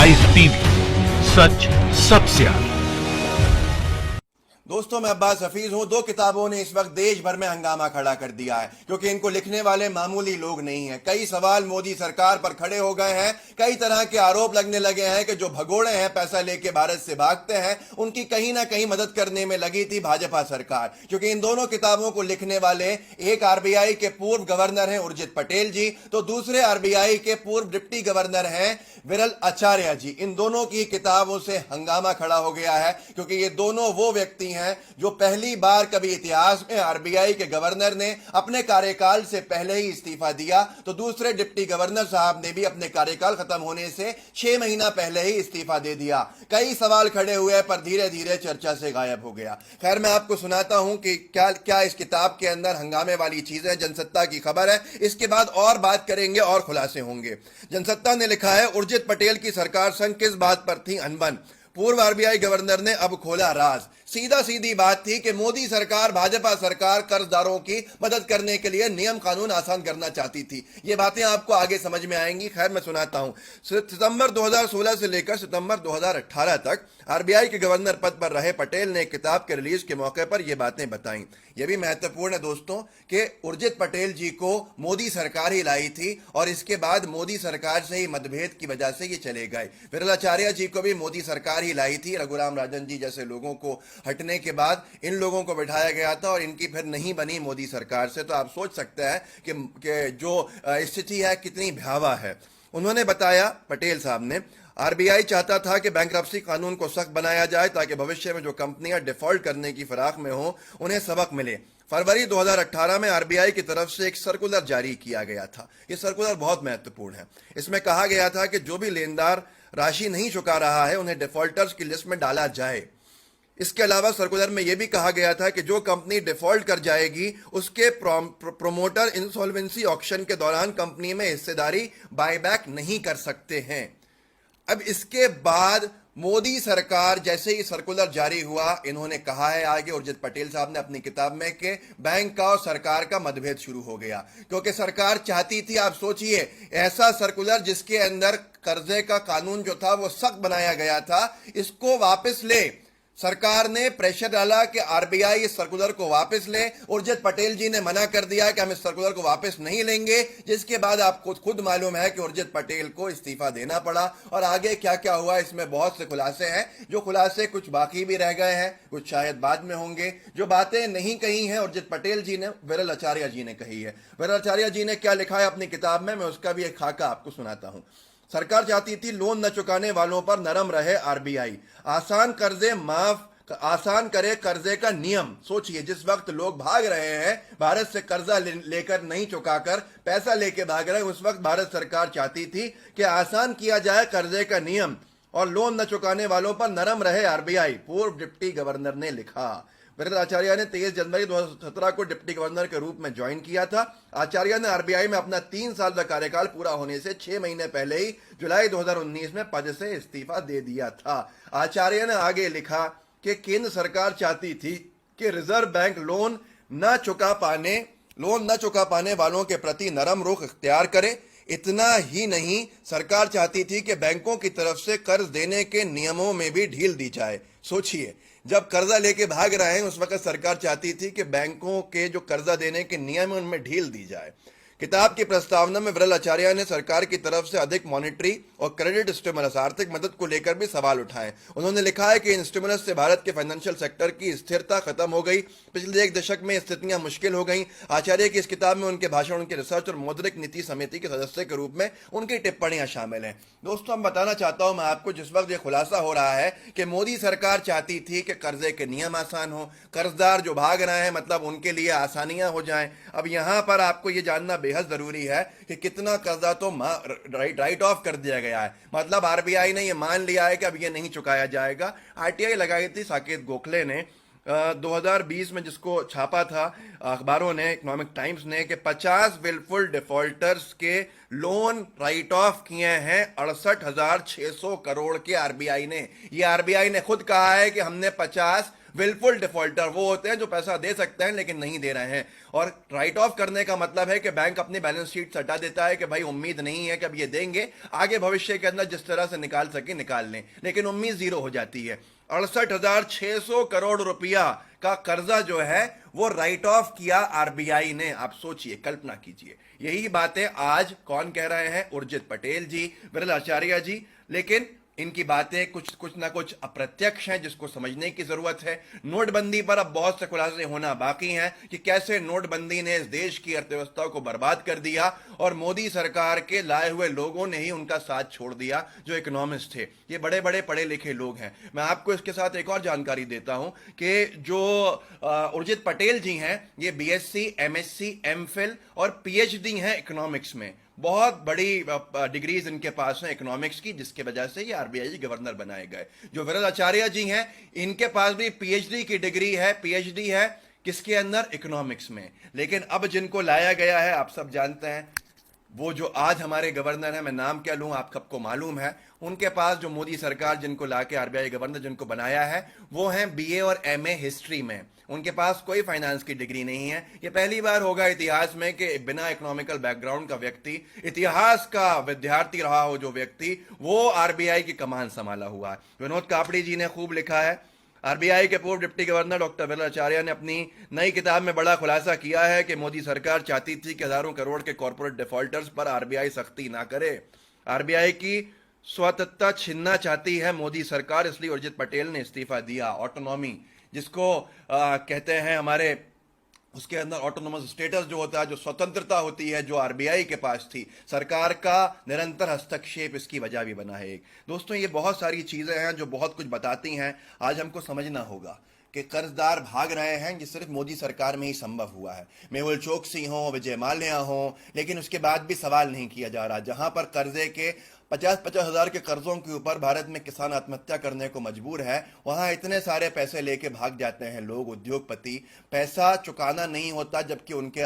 Live TV, सच सबसे आगे। दोस्तों, मैं अब्बास हफीज हूं। दो किताबों ने इस वक्त देश भर में हंगामा खड़ा कर दिया है, क्योंकि इनको लिखने वाले मामूली लोग नहीं हैं। कई सवाल मोदी सरकार पर खड़े हो गए हैं। कई तरह के आरोप लगने लगे हैं कि जो भगोड़े हैं, पैसा लेके भारत से भागते हैं, उनकी कहीं ना कहीं मदद करने में लगी थी भाजपा सरकार। क्योंकि इन दोनों किताबों को लिखने वाले एक आरबीआई के पूर्व गवर्नर हैं उर्जित पटेल जी, तो दूसरे आरबीआई के पूर्व डिप्टी गवर्नर हैं विरल आचार्य जी। इन दोनों की किताबों से हंगामा खड़ा हो गया है, क्योंकि ये दोनों वो व्यक्ति हैं जो पहली बार कभी इतिहास में आरबीआई के गवर्नर ने अपने कार्यकाल से पहले ही इस्तीफा दिया, तो दूसरे डिप्टी गवर्नर साहब ने भी अपने कार्यकाल खत्म होने से 6 महीना पहले ही इस्तीफा दे दिया। कई सवाल खड़े हुए, पर धीरे धीरे चर्चा से गायब हो गया। खैर, मैं आपको सुनाता हूं कि क्या क्या इस किताब के अंदर हंगामे वाली चीजें। जनसत्ता की खबर है, इसके बाद और बात करेंगे और खुलासे होंगे। जनसत्ता ने लिखा है, उर्जित पटेल की सरकार संग किस बात पर थी अनबन, पूर्व आरबीआई गवर्नर ने अब खोला राज। सीधा सीधी बात थी कि मोदी सरकार, भाजपा सरकार कर्जदारों की मदद करने के लिए नियम कानून आसान करना चाहती थी। ये बातें आपको आगे समझ में आएंगी। खैर, मैं सुनाता हूं। सितंबर 2016 से लेकर सितंबर 2018 तक आरबीआई के गवर्नर पद पर रहे पटेल ने किताब के रिलीज के मौके पर यह बातें बताई। यह भी महत्वपूर्ण है दोस्तों कि उर्जित पटेल जी को मोदी सरकार ही लाई थी, और इसके बाद मोदी सरकार से ही मतभेद की वजह से ये चले गए। विरल आचार्य जी को भी मोदी सरकार ही लाई थी। रघुराम राजन जी जैसे लोगों को हटने के बाद इन लोगों को बिठाया गया था, और इनकी फिर नहीं बनी मोदी सरकार से। तो आप सोच सकते हैं कि जो स्थिति है कितनी भयावह है। उन्होंने बताया, पटेल साहब ने, आरबीआई चाहता था कि बैंकरप्सी कानून को सख्त बनाया जाए ताकि भविष्य में जो कंपनियां डिफॉल्ट करने की फिराक में हो उन्हें सबक मिले। फरवरी 2018 में आरबीआई की तरफ से एक सर्कुलर जारी किया गया था। यह सर्कुलर बहुत महत्वपूर्ण है। इसमें कहा गया था कि जो भी लेनदार राशि नहीं चुका रहा है उन्हें डिफॉल्टर्स की लिस्ट में डाला जाए। इसके अलावा सर्कुलर में यह भी कहा गया था कि जो कंपनी डिफॉल्ट कर जाएगी उसके प्रोमोटर इंसॉल्वेंसी ऑक्शन के दौरान कंपनी में हिस्सेदारी बायबैक नहीं कर सकते हैं। अब इसके बाद मोदी सरकार जैसे ही सर्कुलर जारी हुआ, इन्होंने कहा है आगे उर्जित पटेल साहब ने अपनी किताब में कि बैंक का और सरकार का मतभेद शुरू हो गया। क्योंकि सरकार चाहती थी, आप सोचिए, ऐसा सर्कुलर जिसके अंदर कर्जे का कानून जो था वो सख्त बनाया गया था, इसको वापस ले। सरकार ने प्रेशर डाला कि आरबीआई इस सर्कुलर को वापस ले। उर्जित पटेल जी ने मना कर दिया कि हम इस सर्कुलर को वापस नहीं लेंगे, जिसके बाद आपको खुद मालूम है कि उर्जित पटेल को इस्तीफा देना पड़ा। और आगे क्या क्या हुआ, इसमें बहुत से खुलासे हैं। जो खुलासे कुछ बाकी भी रह गए हैं, कुछ शायद बाद में होंगे। जो बातें नहीं कही हैं उर्जित पटेल जी ने, विरल आचार्य जी ने कही है। विरल आचार्य जी ने क्या लिखा है अपनी किताब में, मैं उसका भी एक खाका आपको सुनाता हूं। सरकार चाहती थी लोन न चुकाने वालों पर नरम रहे आरबीआई, आसान करे कर्जे का नियम। सोचिए, जिस वक्त लोग भाग रहे हैं भारत से, कर्जा लेकर नहीं चुकाकर पैसा लेके भाग रहे हैं, उस वक्त भारत सरकार चाहती थी कि आसान किया जाए कर्जे का नियम और लोन न चुकाने वालों पर नरम रहे आरबीआई, पूर्व डिप्टी गवर्नर ने लिखा। विरल आचार्य ने 23 जनवरी 2017 को डिप्टी गवर्नर के रूप में ज्वाइन किया था। आचार्य ने आरबीआई में अपना 3 साल का कार्यकाल पूरा होने से 6 महीने पहले ही जुलाई 2019 में पद से इस्तीफा दे दिया था। आचार्य ने आगे लिखा कि केंद्र सरकार चाहती थी कि रिजर्व बैंक लोन न चुका पाने वालों के प्रति नरम रुख इख्तियार करे। इतना ही नहीं, सरकार चाहती थी कि बैंकों की तरफ से कर्ज देने के नियमों में भी ढील दी जाए। सोचिए, जब कर्जा लेके भाग रहे हैं उस वक्त सरकार चाहती थी कि बैंकों के जो कर्जा देने के नियम हैं उनमें ढील दी जाए। किताब की प्रस्तावना में विरल आचार्य ने सरकार की तरफ से अधिक मॉनेटरी और क्रेडिट स्टिमुलस, आर्थिक मदद को लेकर भी सवाल उठाए। उन्होंने लिखा है कि इन स्टिमुलस से भारत के फाइनेंशियल सेक्टर की स्थिरता खत्म हो गई। पिछले एक दशक में स्थितियां मुश्किल हो गई। आचार्य की इस किताब में उनके भाषण, उनके रिसर्च और मौद्रिक नीति समिति के सदस्य के रूप में उनकी टिप्पणियां शामिल हैं। दोस्तों, मैं बताना चाहता हूं मैं आपको, जिस वक्त यह खुलासा हो रहा है कि मोदी सरकार चाहती थी कि कर्जे के नियम आसान हो, कर्जदार जो भाग रहे हैं मतलब उनके लिए आसानियां हो जाएं। अब यहां पर आपको यह जानना बेहद जरूरी है कि कितना कर्जा तो राइट ऑफ कर दिया गया है। मतलब आरबीआई ने यह मान लिया है कि अब यह नहीं चुकाया जाएगा। आरटीआई लगाई थी साकेत गोखले ने 2020 में, जिसको छापा था अखबारों ने, इकोनॉमिक टाइम्स ने, कि 50 विलफुल डिफॉल्टर्स के लोन राइट ऑफ किए हैं 68,600 करोड़ के आरबीआई ने। ये आरबीआई ने खुद कहा है कि हमने 50 विलफुल डिफॉल्टर वो होते हैं जो पैसा दे सकते हैं लेकिन नहीं दे रहे हैं। और राइट ऑफ करने का मतलब है कि बैंक अपनी बैलेंस शीट से हटा देता है कि भाई उम्मीद नहीं है कि अब ये देंगे, आगे भविष्य के अंदर जिस तरह से निकाल सके निकाल लें, लेकिन उम्मीद जीरो हो जाती है। 68,600 करोड़ रुपया का कर्जा जो है वो राइट ऑफ किया आरबीआई ने। आप सोचिए, कल्पना कीजिए। यही बातें आज कौन कह रहे हैं? उर्जित पटेल जी, विरल आचार्य जी। लेकिन इनकी बातें कुछ ना कुछ अप्रत्यक्ष हैं जिसको समझने की जरूरत है। नोटबंदी पर अब बहुत से खुलासे होना बाकी हैं कि कैसे नोटबंदी ने इस देश की अर्थव्यवस्था को बर्बाद कर दिया और मोदी सरकार के लाए हुए लोगों ने ही उनका साथ छोड़ दिया, जो इकोनॉमिस्ट थे। ये बड़े बड़े पढ़े लिखे लोग हैं। मैं आपको इसके साथ एक और जानकारी देता हूं कि जो उर्जित पटेल जी हैं, ये बीएससी, एमएससी, एमफिल और पीएचडी हैं इकोनॉमिक्स में। बहुत बड़ी डिग्रीज इनके पास हैं इकोनॉमिक्स की, जिसके वजह से ये आरबीआई गवर्नर बनाए गए। जो विरल आचार्य जी हैं, इनके पास भी पीएचडी की डिग्री है, पीएचडी है किसके अंदर? इकोनॉमिक्स में। लेकिन अब जिनको लाया गया है, आप सब जानते हैं, वो जो आज हमारे गवर्नर हैं, मैं नाम क्या लूं, आप सबको मालूम है। उनके पास जो मोदी सरकार जिनको लाके आरबीआई गवर्नर जिनको बनाया है, वो हैं बीए और एमए हिस्ट्री में। उनके पास कोई फाइनेंस की डिग्री नहीं है। ये पहली बार होगा इतिहास में कि बिना इकोनॉमिकल बैकग्राउंड का व्यक्ति, इतिहास का विद्यार्थी रहा हो जो व्यक्ति, वो आरबीआई की कमान संभाला हुआ है। विनोद कापड़ी जी ने खूब लिखा है। आरबीआई के पूर्व deputy governor doctor Viral Acharya ने अपनी नई किताब में बड़ा खुलासा किया है कि मोदी सरकार चाहती थी कि हजारों करोड़ के कॉर्पोरेट डिफॉल्टर्स पर आरबीआई सख्ती ना करे। आरबीआई की स्वायत्तता छीनना चाहती है मोदी सरकार, इसलिए उर्जित पटेल ने इस्तीफा दिया। ऑटोनॉमी जिसको कहते हैं हमारे, उसके अंदर ऑटोनोमस स्टेटस जो होता है, जो स्वतंत्रता होती है, जो आरबीआई के पास थी, सरकार का निरंतर हस्तक्षेप इसकी वजह भी बना है। दोस्तों, ये बहुत सारी चीजें हैं जो बहुत कुछ बताती हैं। आज हमको समझना होगा कि कर्जदार भाग रहे हैं, ये सिर्फ मोदी सरकार में ही संभव हुआ है। मेहुल चोकसी हो, विजय माल्या हो, लेकिन उसके बाद भी सवाल नहीं किया जा रहा। जहां पर कर्जे के 50-50 हजार के कर्जों के ऊपर भारत में किसान आत्महत्या करने को मजबूर है, वहां इतने सारे पैसे लेके भाग जाते हैं लोग, उद्योगपति। पैसा चुकाना नहीं होता, जबकि उनके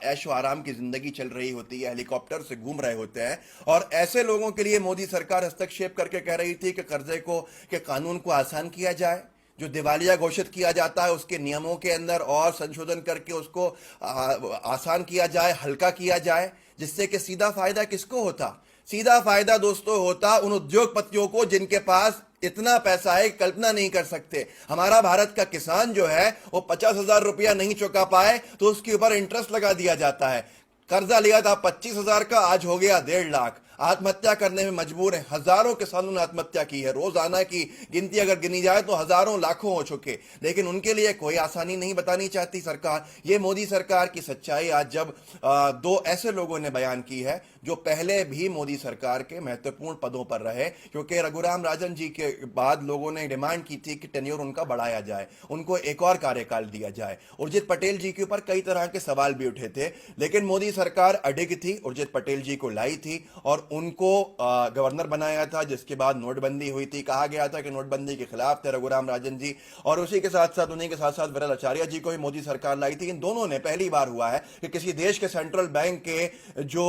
ऐशो आराम की जिंदगी चल रही होती है, हेलीकॉप्टर से घूम रहे होते हैं। और ऐसे लोगों के लिए मोदी सरकार हस्तक्षेप करके कह रही थी कि कर्जे को, के कानून को आसान किया जाए, जो दिवालिया घोषित किया जाता है उसके नियमों के अंदर और संशोधन करके उसको आसान किया जाए, हल्का किया जाए, जिससे कि सीधा फायदा किसको होता? सीधा फायदा दोस्तों होता उन उद्योगपतियों को जिनके पास इतना पैसा है, कल्पना नहीं कर सकते। हमारा भारत का किसान जो है वो 50,000 रुपया नहीं चुका पाए तो उसके ऊपर इंटरेस्ट लगा दिया जाता है। कर्जा लिया था 25,000 का, आज हो गया 1.5 लाख। आत्महत्या करने में मजबूर है। हजारों किसानों ने आत्महत्या की है। रोजाना की गिनती अगर गिनी जाए तो हजारों लाखों हो चुके, लेकिन उनके लिए कोई आसानी नहीं बतानी चाहती सरकार। ये मोदी सरकार की सच्चाई आज जब दो ऐसे लोगों ने बयान की है जो पहले भी मोदी सरकार के महत्वपूर्ण पदों पर रहे, क्योंकि रघुराम राजन जी के बाद लोगों ने डिमांड की थी कि टेन्योर उनका बढ़ाया जाए, उनको एक और कार्यकाल दिया जाए। उर्जित पटेल जी के ऊपर कई तरह के सवाल भी उठे थे, लेकिन मोदी सरकार अडिग थी, उर्जित पटेल जी को लाई थी और उनको गवर्नर बनाया था। जिसके बाद नोटबंदी हुई थी, कहा गया था कि नोटबंदी के खिलाफ थे रघुराम राजन जी, और उसी के साथ साथ उन्हीं के साथ साथ विरल आचार्य जी को भी मोदी सरकार लाई थी। इन दोनों ने पहली बार हुआ है कि किसी देश के सेंट्रल बैंक के जो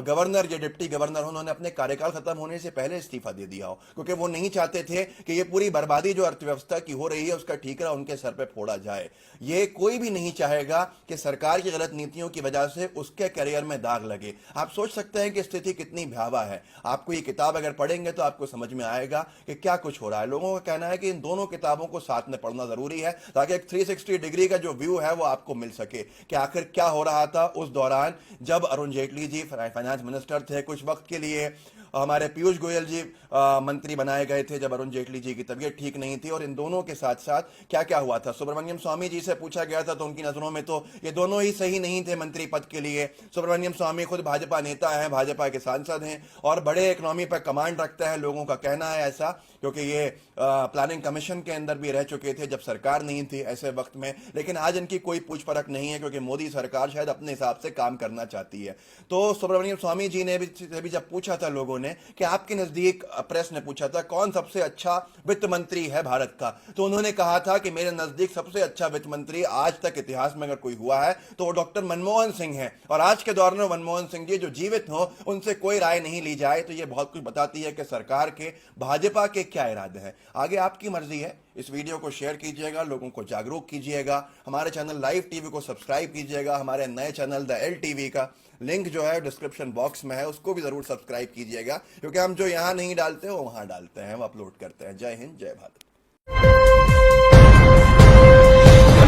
गवर्नर या डिप्टी गवर्नर उन्होंने अपने कार्यकाल खत्म होने से पहले इस्तीफा दे दिया हो, क्योंकि वो नहीं चाहते थे कि ये पूरी बर्बादी जो अर्थव्यवस्था की हो रही है उसका ठीकरा उनके सर पे फोड़ा जाए। ये कोई भी नहीं चाहेगा कि सरकार की गलत नीतियों की वजह से उसके करियर में दाग लगे। आप सोच सकते हैं कि स्थिति कितनी भयावह है। आपको ये किताब अगर पढ़ेंगे तो आपको समझ में आएगा कि क्या कुछ हो रहा है। लोगों का कहना है कि इन दोनों किताबों को साथ में पढ़ना जरूरी है ताकि एक 360 डिग्री का जो व्यू है वो आपको मिल सके कि आखिर क्या हो रहा था उस दौरान जब अरुण जेटली जी फाइनेंस मिनिस्टर थे। कुछ वक्त के लिए हमारे पीयूष गोयल जी मंत्री बनाए गए थे जब अरुण जेटली जी की तबीयत ठीक नहीं थी, और इन दोनों के साथ साथ क्या क्या हुआ था। सुब्रमण्यम स्वामी जी से पूछा गया था तो उनकी नजरों में तो ये दोनों ही सही नहीं थे मंत्री पद के लिए। सुब्रमण्यम स्वामी खुद भाजपा नेता हैं, भाजपा के सांसद हैं और बड़े इकोनॉमी पर कमांड रखते हैं, लोगों का कहना है ऐसा, क्योंकि ये प्लानिंग कमीशन के अंदर भी रह चुके थे जब सरकार नहीं थी ऐसे वक्त में। लेकिन आज इनकी कोई पूछ परख नहीं है क्योंकि मोदी सरकार शायद अपने हिसाब से काम करना चाहती है। तो सुब्रमण्यम स्वामी जी ने भी जब पूछा था लोगों ने कि आपके नजदीक, प्रेस ने पूछा था कौन सबसे अच्छा वित्त मंत्री है भारत का, तो उन्होंने कहा था कि मेरे नजदीक सबसे अच्छा वित्त मंत्री आज तक इतिहास में अगर कोई हुआ है तो वो डॉक्टर मनमोहन सिंह है, और आज के दौर में मनमोहन सिंह जी जो जीवित हो उनसे कोई राय नहीं ली जाए। तो ये बहुत कुछ बताती है कि सरकार के, भाजपा के क्या इरादे हैं। आगे आपकी मर्जी है इस वीडियो को शेयर कीजिएगा, लोगों को जागरूक कीजिएगा, हमारे चैनल लाइव टीवी को सब्सक्राइब कीजिएगा, हमारे नए चैनल द एल टीवी का लिंक जो है डिस्क्रिप्शन बॉक्स में है, उसको भी जरूर सब्सक्राइब कीजिएगा, क्योंकि हम जो यहाँ नहीं डालते वो वहां डालते हैं, वो अपलोड करते हैं। जय हिंद, जय भारत।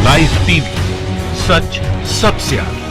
लाइव टीवी, सच सबसे आगे।